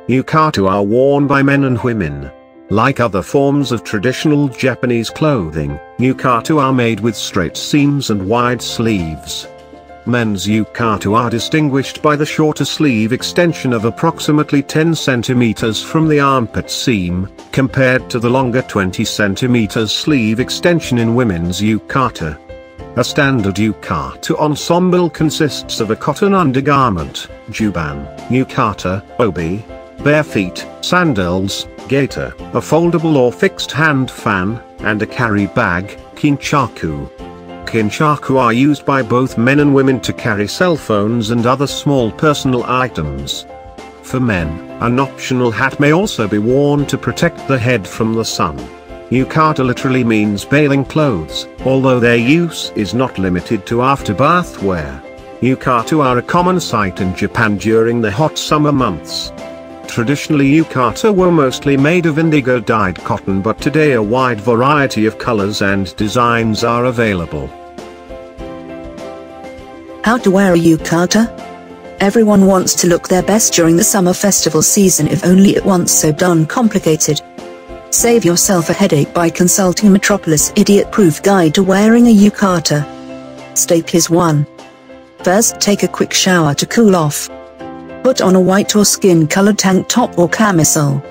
Yukata are worn by men and women. Like other forms of traditional Japanese clothing, yukata are made with straight seams and wide sleeves. Men's yukata are distinguished by the shorter sleeve extension of approximately 10 cm from the armpit seam, compared to the longer 20 cm sleeve extension in women's yukata. A standard yukata ensemble consists of a cotton undergarment, juban, yukata, obi, bare feet, sandals, gaiter, a foldable or fixed hand fan, and a carry bag, kinchaku. Kinchaku are used by both men and women to carry cell phones and other small personal items. For men, an optional hat may also be worn to protect the head from the sun. Yukata literally means bathing clothes, although their use is not limited to after-bath wear. Yukata are a common sight in Japan during the hot summer months. Traditionally yukata were mostly made of indigo-dyed cotton, but today a wide variety of colors and designs are available. How to wear a yukata? Everyone wants to look their best during the summer festival season, if only it weren't so darn complicated. Save yourself a headache by consulting Metropolis Idiot-Proof Guide to Wearing a Yukata. Step is 1. First, take a quick shower to cool off. Put on a white or skin-colored tank top or camisole.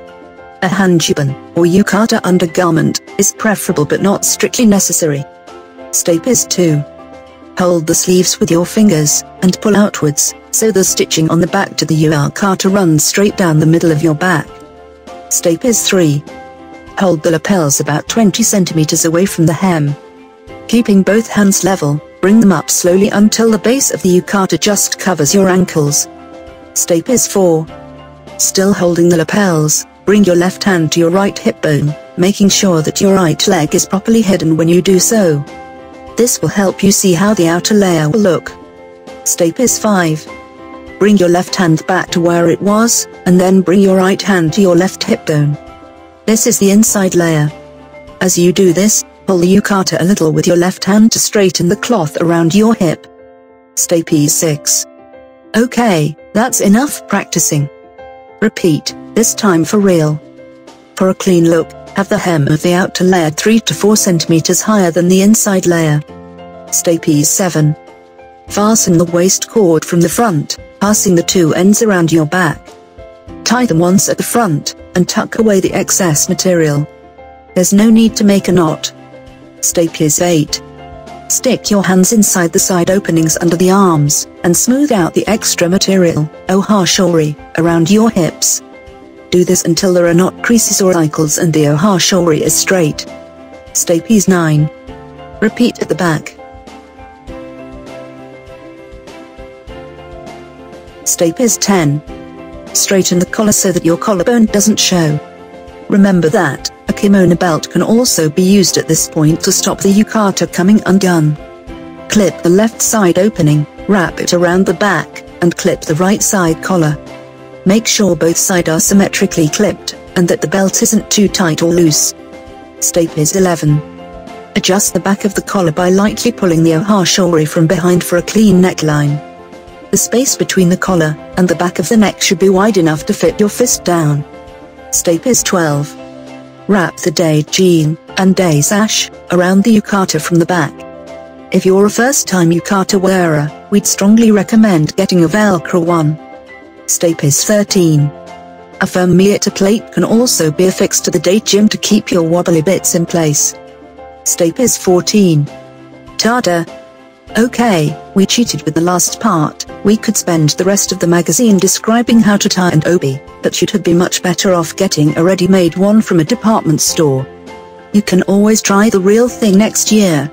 A hanjuban, or yukata undergarment, is preferable but not strictly necessary. Step is 2. Hold the sleeves with your fingers, and pull outwards, so the stitching on the back to the yukata runs straight down the middle of your back. Step is 3. Hold the lapels about 20 centimeters away from the hem. Keeping both hands level, bring them up slowly until the base of the yukata just covers your ankles. Step is 4. Still holding the lapels, bring your left hand to your right hip bone, making sure that your right leg is properly hidden when you do so. This will help you see how the outer layer will look. Step is 5. Bring your left hand back to where it was, and then bring your right hand to your left hip bone. This is the inside layer. As you do this, pull the yukata a little with your left hand to straighten the cloth around your hip. Step is 6. Okay, that's enough practicing. Repeat, this time for real. For a clean look, have the hem of the outer layer 3 to 4 centimeters higher than the inside layer. Step is 7. Fasten the waist cord from the front, passing the two ends around your back. Tie them once at the front, and tuck away the excess material. There's no need to make a knot. Step is 8. Stick your hands inside the side openings under the arms, and smooth out the extra material, ohashori, around your hips. Do this until there are not creases or cycles and the ohashori is straight. Step is 9. Repeat at the back. Step is 10. Straighten the collar so that your collarbone doesn't show. Remember that a kimono belt can also be used at this point to stop the yukata coming undone. Clip the left side opening, wrap it around the back, and clip the right side collar. Make sure both sides are symmetrically clipped, and that the belt isn't too tight or loose. Step is 11. Adjust the back of the collar by lightly pulling the ohashori from behind for a clean neckline. The space between the collar and the back of the neck should be wide enough to fit your fist down. Step is 12. Wrap the daijin and dai sash around the yukata from the back. If you're a first-time yukata wearer, we'd strongly recommend getting a Velcro one. Step is 13. A firm meter plate can also be affixed to the daijin to keep your wobbly bits in place. Step is 14. Tada! Okay, we cheated with the last part. We could spend the rest of the magazine describing how to tie an obi, but you'd be much better off getting a ready-made one from a department store. You can always try the real thing next year.